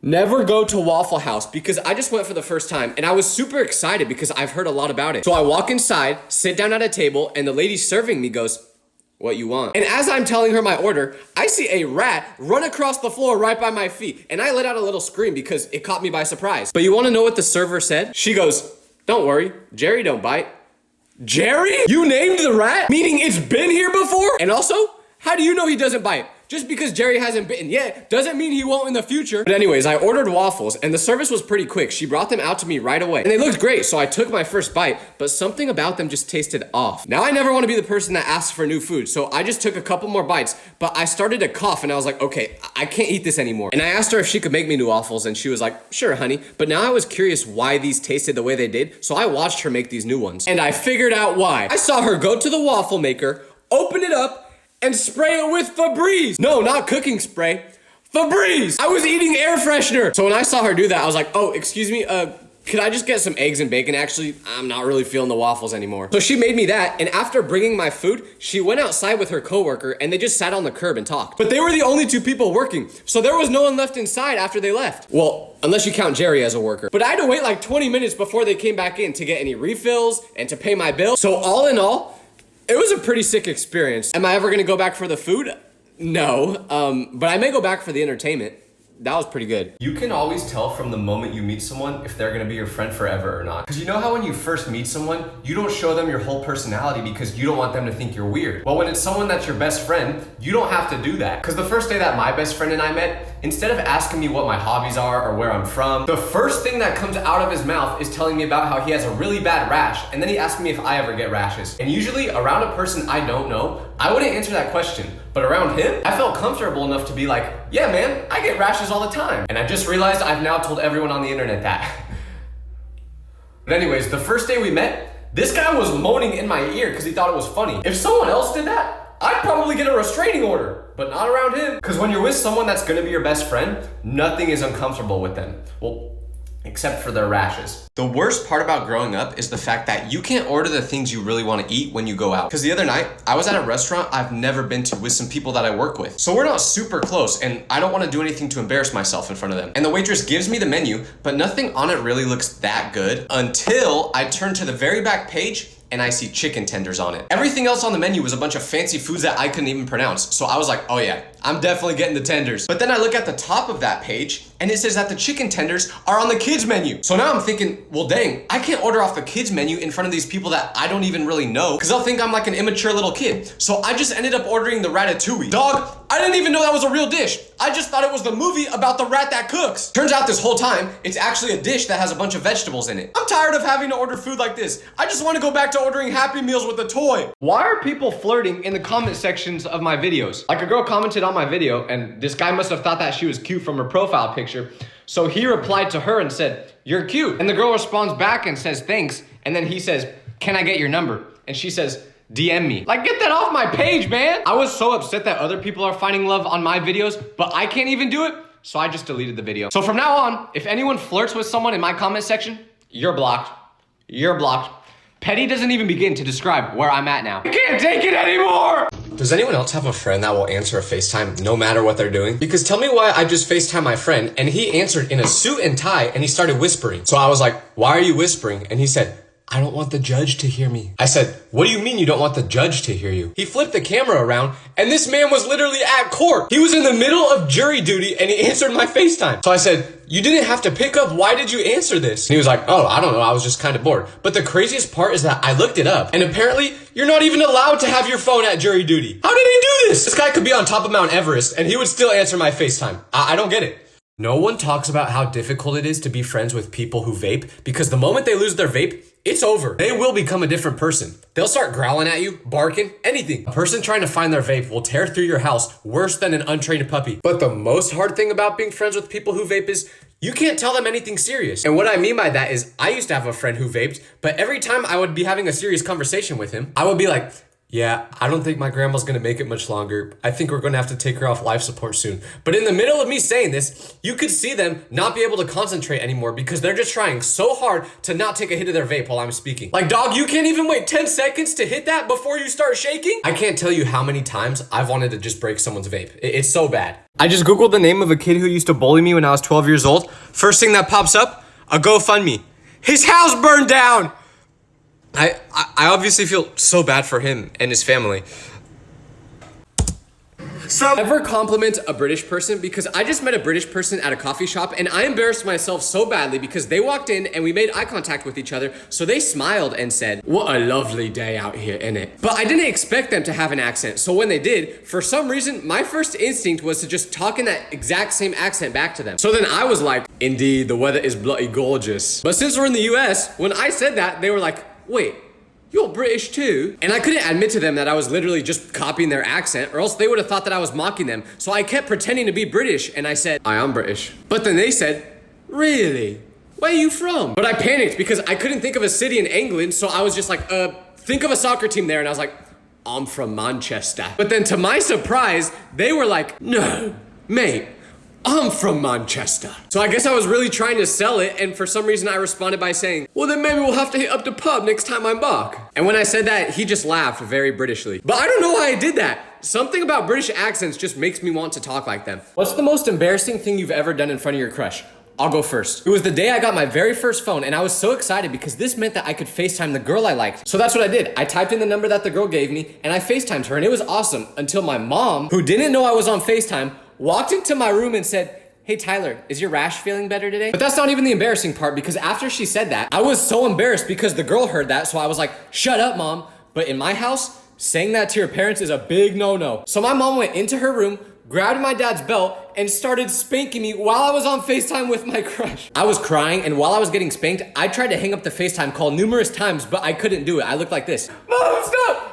Never go to Waffle House because I just went for the first time and I was super excited because I've heard a lot about it. So I walk inside, sit down at a table, and the lady serving me goes, "What you want?" And as I'm telling her my order, I see a rat run across the floor right by my feet. And I let out a little scream because it caught me by surprise. But you wanna know what the server said? She goes, "Don't worry, Jerry don't bite." Jerry? You named the rat? Meaning it's been here before? And also, how do you know he doesn't bite? Just because Jerry hasn't bitten yet doesn't mean he won't in the future. But anyways, I ordered waffles and the service was pretty quick. She brought them out to me right away. And they looked great, so I took my first bite, but something about them just tasted off. Now I never want to be the person that asks for new food, so I just took a couple more bites, but I started to cough and I was like, okay, I can't eat this anymore. And I asked her if she could make me new waffles and she was like, "Sure, honey." But now I was curious why these tasted the way they did, so I watched her make these new ones. And I figured out why. I saw her go to the waffle maker, open it up, and spray it with Febreze. No, not cooking spray. Febreze. I was eating air freshener. So when I saw her do that, I was like, "Oh, excuse me, could I just get some eggs and bacon? Actually, I'm not really feeling the waffles anymore." So she made me that, and after bringing my food, she went outside with her coworker, and they just sat on the curb and talked. But they were the only two people working, so there was no one left inside after they left. Well, unless you count Jerry as a worker. But I had to wait like 20 minutes before they came back in to get any refills and to pay my bill. So all in all, it was a pretty sick experience. Am I ever gonna go back for the food? No, but I may go back for the entertainment. That was pretty good. You can always tell from the moment you meet someone if they're gonna be your friend forever or not. Because you know how when you first meet someone, you don't show them your whole personality because you don't want them to think you're weird. Well, when it's someone that's your best friend, you don't have to do that. Because the first day that my best friend and I met, instead of asking me what my hobbies are or where I'm from, the first thing that comes out of his mouth is telling me about how he has a really bad rash, and then he asked me if I ever get rashes. And usually around a person I don't know, I wouldn't answer that question. But around him, I felt comfortable enough to be like, "Yeah, man, I get rashes all the time." And I just realized I've now told everyone on the internet that. But anyways, the first day we met, this guy was moaning in my ear because he thought it was funny. If someone else did that, I'd probably get a restraining order, but not around him. Because when you're with someone that's gonna be your best friend, nothing is uncomfortable with them. Well, except for their rashes. The worst part about growing up is the fact that you can't order the things you really want to eat when you go out. Because the other night, I was at a restaurant I've never been to with some people that I work with. So we're not super close, and I don't want to do anything to embarrass myself in front of them. And the waitress gives me the menu, but nothing on it really looks that good until I turn to the very back page and I see chicken tenders on it. Everything else on the menu was a bunch of fancy foods that I couldn't even pronounce. So I was like, "Oh yeah, I'm definitely getting the tenders." But then I look at the top of that page and it says that the chicken tenders are on the kids menu. So now I'm thinking, well dang, I can't order off the kids menu in front of these people that I don't even really know because they'll think I'm like an immature little kid. So I just ended up ordering the ratatouille. Dog, I didn't even know that was a real dish. I just thought it was the movie about the rat that cooks. Turns out this whole time, it's actually a dish that has a bunch of vegetables in it. I'm tired of having to order food like this. I just want to go back to ordering Happy Meals with a toy. Why are people flirting in the comment sections of my videos? Like a girl commented on my video and this guy must have thought that she was cute from her profile picture. So he replied to her and said, "You're cute." And the girl responds back and says, "Thanks." And then he says, "Can I get your number?" And she says, "DM me." Like, get that off my page, man. I was so upset that other people are finding love on my videos, but I can't even do it. So I just deleted the video. So from now on, if anyone flirts with someone in my comment section, you're blocked. You're blocked. Petty doesn't even begin to describe where I'm at now. I can't take it anymore! Does anyone else have a friend that will answer a FaceTime no matter what they're doing? Because tell me why I just FaceTime my friend and he answered in a suit and tie and he started whispering. So I was like, "Why are you whispering?" And he said, "I don't want the judge to hear me." I said, "What do you mean you don't want the judge to hear you?" He flipped the camera around and this man was literally at court. He was in the middle of jury duty and he answered my FaceTime. So I said, "You didn't have to pick up. Why did you answer this?" And he was like, "Oh, I don't know. I was just kind of bored." But the craziest part is that I looked it up and apparently you're not even allowed to have your phone at jury duty. How did he do this? This guy could be on top of Mount Everest and he would still answer my FaceTime. I don't get it. No one talks about how difficult it is to be friends with people who vape because the moment they lose their vape, it's over. They will become a different person. They'll start growling at you, barking, anything. A person trying to find their vape will tear through your house worse than an untrained puppy. But the most hard thing about being friends with people who vape is you can't tell them anything serious. And what I mean by that is I used to have a friend who vaped, but every time I would be having a serious conversation with him, I would be like, Yeah, I don't think my grandma's gonna make it much longer. I think we're gonna have to take her off life support soon. But in the middle of me saying this, you could see them not be able to concentrate anymore because they're just trying so hard to not take a hit of their vape while I'm speaking. Like, dog, you can't even wait 10 seconds to hit that before you start shaking? I can't tell you how many times I've wanted to just break someone's vape. It's so bad. I just Googled the name of a kid who used to bully me when I was 12 years old. First thing that pops up, a GoFundMe. His house burned down! I obviously feel so bad for him and his family. Ever compliment a British person? Because I just met a British person at a coffee shop and I embarrassed myself so badly because they walked in and we made eye contact with each other. So they smiled and said, "What a lovely day out here, innit?" But I didn't expect them to have an accent. So when they did, for some reason, my first instinct was to just talk in that exact same accent back to them. So then I was like, "Indeed, the weather is bloody gorgeous." But since we're in the US, when I said that, they were like, "Wait, you're British too?" And I couldn't admit to them that I was literally just copying their accent or else they would have thought that I was mocking them. So I kept pretending to be British and I said, "I am British." But then they said, "Really? Where are you from?" But I panicked because I couldn't think of a city in England. So I was just like, think of a soccer team there. And I was like, "I'm from Manchester." But then to my surprise, they were like, "No, mate, I'm from Manchester." So I guess I was really trying to sell it, and for some reason I responded by saying, "Well, then maybe we'll have to hit up the pub next time I'm back." And when I said that, he just laughed very Britishly. But I don't know why I did that. Something about British accents just makes me want to talk like them. What's the most embarrassing thing you've ever done in front of your crush? I'll go first. It was the day I got my very first phone, and I was so excited because this meant that I could FaceTime the girl I liked. So that's what I did. I typed in the number that the girl gave me, and I FaceTimed her, and it was awesome until my mom, who didn't know I was on FaceTime, walked into my room and said, "Hey Tyler, is your rash feeling better today?" But that's not even the embarrassing part because after she said that, I was so embarrassed because the girl heard that, so I was like, "Shut up, mom." But in my house, saying that to your parents is a big no-no. So my mom went into her room, grabbed my dad's belt, and started spanking me while I was on FaceTime with my crush. I was crying, and while I was getting spanked, I tried to hang up the FaceTime call numerous times, but I couldn't do it. I looked like this. "Mom, stop!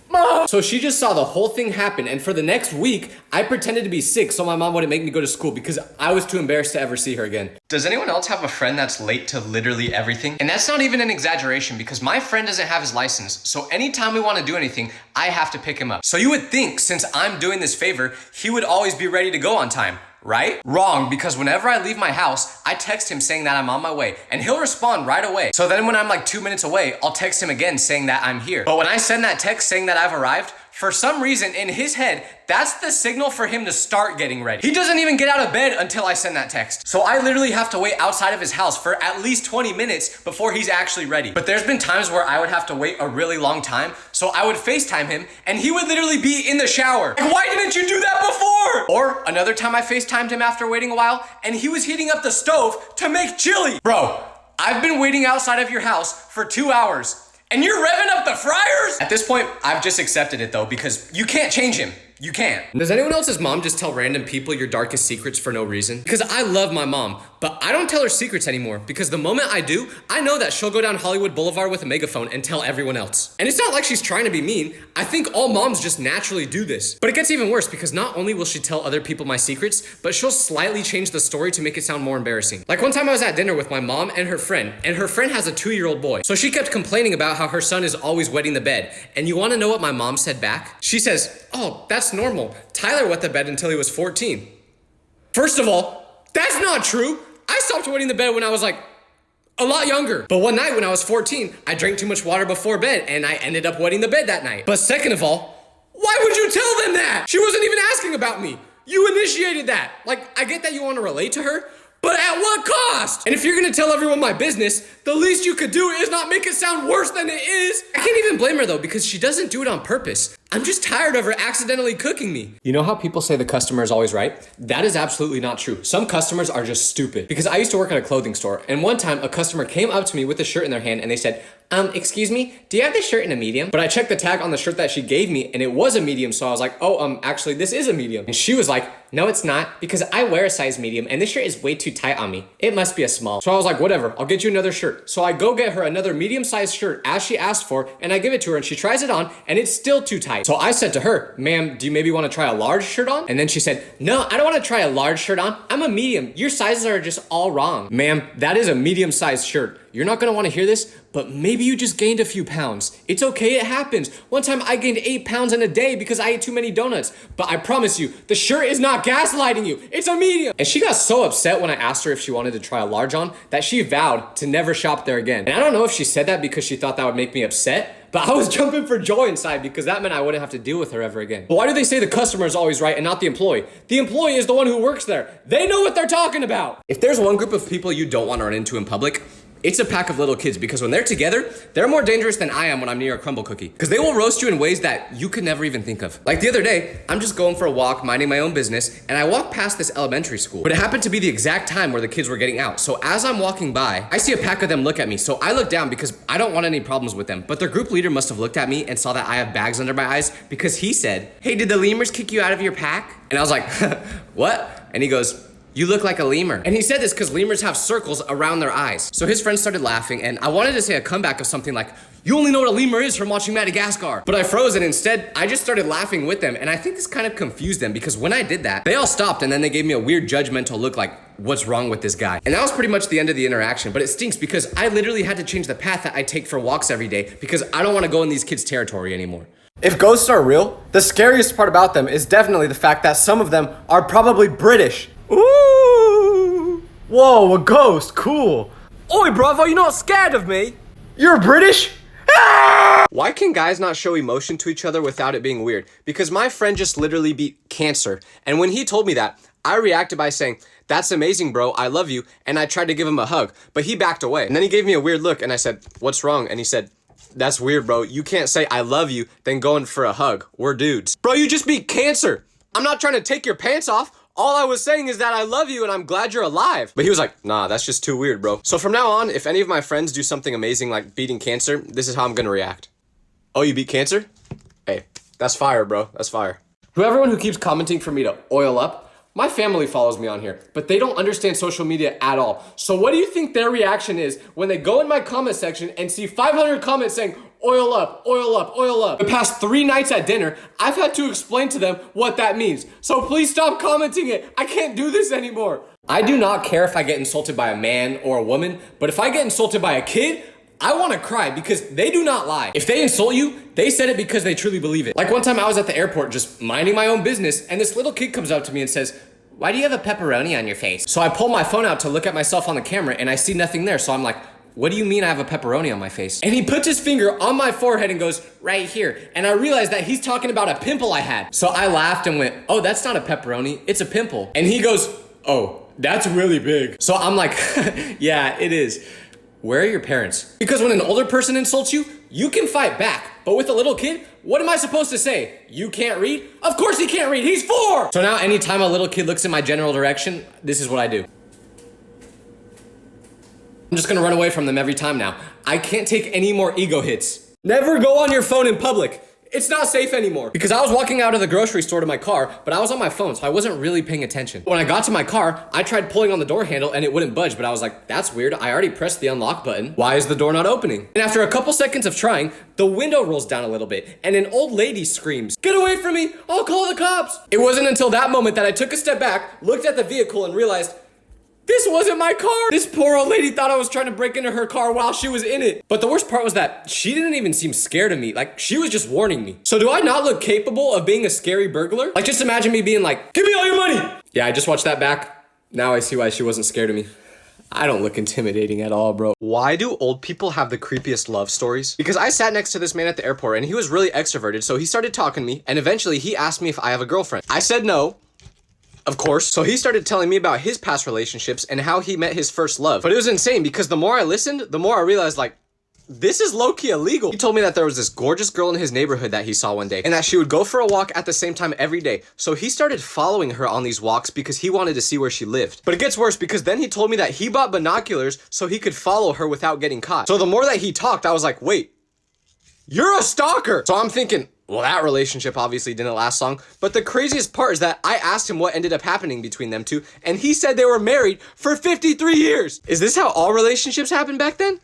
Mom!" So she just saw the whole thing happen, and for the next week, I pretended to be sick so my mom wouldn't make me go to school because I was too embarrassed to ever see her again. Does anyone else have a friend that's late to literally everything? And that's not even an exaggeration because my friend doesn't have his license, so anytime we want to do anything, I have to pick him up. So you would think since I'm doing this favor, he would always be ready to go on time, right? Wrong, because whenever I leave my house, I text him saying that I'm on my way, and he'll respond right away. So then when I'm like 2 minutes away, I'll text him again saying that I'm here. But when I send that text saying that I've arrived, for some reason in his head, that's the signal for him to start getting ready. He doesn't even get out of bed until I send that text. So I literally have to wait outside of his house for at least 20 minutes before he's actually ready. But there's been times where I would have to wait a really long time, so I would FaceTime him and he would literally be in the shower. Like, why didn't you do that before? Or another time I FaceTimed him after waiting a while and he was heating up the stove to make chili. Bro, I've been waiting outside of your house for 2 hours. And you're revving up the fryers? At this point, I've just accepted it though, because you can't change him. You can't. Does anyone else's mom just tell random people your darkest secrets for no reason? Because I love my mom, but I don't tell her secrets anymore because the moment I do, I know that she'll go down Hollywood Boulevard with a megaphone and tell everyone else. And it's not like she's trying to be mean. I think all moms just naturally do this. But it gets even worse because not only will she tell other people my secrets, but she'll slightly change the story to make it sound more embarrassing. Like one time I was at dinner with my mom and her friend has a 2-year-old boy. So she kept complaining about how her son is always wetting the bed. And you want to know what my mom said back? She says, "Oh, that's normal. Tyler wet the bed until he was 14. First of all, that's not true. I stopped wetting the bed when I was like a lot younger. But one night when I was 14, I drank too much water before bed and I ended up wetting the bed that night. But second of all, why would you tell them that? She wasn't even asking about me. You initiated that. Like, I get that you want to relate to her, but at what cost? And if you're gonna tell everyone my business, the least you could do is not make it sound worse than it is. I can't even blame her though, because she doesn't do it on purpose. I'm just tired of her accidentally cooking me. You know how people say the customer is always right? That is absolutely not true. Some customers are just stupid. Because I used to work at a clothing store, and one time a customer came up to me with a shirt in their hand and they said, excuse me, do you have this shirt in a medium? But I checked the tag on the shirt that she gave me and it was a medium, so I was like, actually this is a medium. And she was like, no, it's not, because I wear a size medium and this shirt is way too tight on me. It must be a small. So I was like, whatever, I'll get you another shirt. So I go get her another medium-sized shirt as she asked for, and I give it to her and she tries it on and it's still too tight. So I said to her, ma'am, do you maybe want to try a large shirt on? And then she said, no, I don't want to try a large shirt on. I'm a medium. Your sizes are just all wrong. Ma'am, that is a medium-sized shirt. You're not gonna wanna hear this, but maybe you just gained a few pounds. It's okay, it happens. One time I gained 8 pounds in a day because I ate too many donuts. But I promise you, the shirt is not gaslighting you. It's a medium. And she got so upset when I asked her if she wanted to try a large on that she vowed to never shop there again. And I don't know if she said that because she thought that would make me upset, but I was jumping for joy inside because that meant I wouldn't have to deal with her ever again. But why do they say the customer is always right and not the employee? The employee is the one who works there. They know what they're talking about. If there's one group of people you don't want to run into in public, it's a pack of little kids, because when they're together, they're more dangerous than I am when I'm near a crumble cookie. Because they will roast you in ways that you could never even think of. Like the other day, I'm just going for a walk, minding my own business, and I walked past this elementary school. But it happened to be the exact time where the kids were getting out. So as I'm walking by, I see a pack of them look at me. So I look down because I don't want any problems with them. But their group leader must have looked at me and saw that I have bags under my eyes, because he said, hey, did the lemurs kick you out of your pack? And I was like, what? And he goes, you look like a lemur. And he said this because lemurs have circles around their eyes. So his friends started laughing, and I wanted to say a comeback of something like, you only know what a lemur is from watching Madagascar. But I froze, and instead, I just started laughing with them. And I think this kind of confused them, because when I did that, they all stopped, and then they gave me a weird judgmental look like, what's wrong with this guy? And that was pretty much the end of the interaction. But it stinks because I literally had to change the path that I take for walks every day because I don't want to go in these kids' territory anymore. If ghosts are real, the scariest part about them is definitely the fact that some of them are probably British. Ooh! Whoa, a ghost, cool. Oi, brother, you're not scared of me? You're British? Why can guys not show emotion to each other without it being weird? Because my friend just literally beat cancer. And when he told me that, I reacted by saying, that's amazing, bro, I love you. And I tried to give him a hug, but he backed away. And then he gave me a weird look, and I said, what's wrong? And he said, that's weird, bro. You can't say I love you, then go in for a hug. We're dudes. Bro, you just beat cancer. I'm not trying to take your pants off. All I was saying is that I love you and I'm glad you're alive. But he was like, nah, that's just too weird, bro. So from now on, if any of my friends do something amazing like beating cancer, this is how I'm gonna react. Oh, you beat cancer? Hey, that's fire, bro. That's fire. To everyone who keeps commenting for me to oil up, my family follows me on here, but they don't understand social media at all. So what do you think their reaction is when they go in my comment section and see 500 comments saying, oil up, oil up, oil up? The past 3 nights at dinner, I've had to explain to them what that means. So please stop commenting it. I can't do this anymore. I do not care if I get insulted by a man or a woman, but if I get insulted by a kid, I want to cry because they do not lie. If they insult you, they said it because they truly believe it. Like one time I was at the airport just minding my own business, and this little kid comes up to me and says, why do you have a pepperoni on your face? So I pull my phone out to look at myself on the camera, and I see nothing there. So I'm like, what do you mean I have a pepperoni on my face? And he puts his finger on my forehead and goes, right here. And I realized that he's talking about a pimple I had. So I laughed and went, oh, that's not a pepperoni, it's a pimple. And he goes, oh, that's really big. So I'm like, yeah, it is. Where are your parents? Because when an older person insults you, you can fight back. But with a little kid, what am I supposed to say? You can't read? Of course he can't read, he's 4! So now anytime a little kid looks in my general direction, this is what I do. I'm just gonna run away from them every time now. I can't take any more ego hits. Never go on your phone in public. It's not safe anymore. Because I was walking out of the grocery store to my car, but I was on my phone, so I wasn't really paying attention. When I got to my car, I tried pulling on the door handle and it wouldn't budge, but I was like, that's weird. I already pressed the unlock button. Why is the door not opening? And after a couple seconds of trying, the window rolls down a little bit and an old lady screams, get away from me, I'll call the cops. It wasn't until that moment that I took a step back, looked at the vehicle and realized, this wasn't my car. This poor old lady thought I was trying to break into her car while she was in it. But the worst part was that she didn't even seem scared of me. Like, she was just warning me. So do I not look capable of being a scary burglar? Like, just imagine me being like, give me all your money. Yeah, I just watched that back. Now I see why she wasn't scared of me. I don't look intimidating at all, bro. Why do old people have the creepiest love stories? Because I sat next to this man at the airport and he was really extroverted. So he started talking to me and eventually he asked me if I have a girlfriend. I said no. Of course. So he started telling me about his past relationships and how he met his first love. But it was insane because the more I listened, the more I realized like, this is low-key illegal. He told me that there was this gorgeous girl in his neighborhood that he saw one day and that she would go for a walk at the same time every day. So he started following her on these walks because he wanted to see where she lived. But it gets worse because then he told me that he bought binoculars so he could follow her without getting caught. So the more that he talked, I was like, wait, you're a stalker. So I'm thinking, well, that relationship obviously didn't last long, but the craziest part is that I asked him what ended up happening between them two, and he said they were married for 53 years. Is this how all relationships happened back then?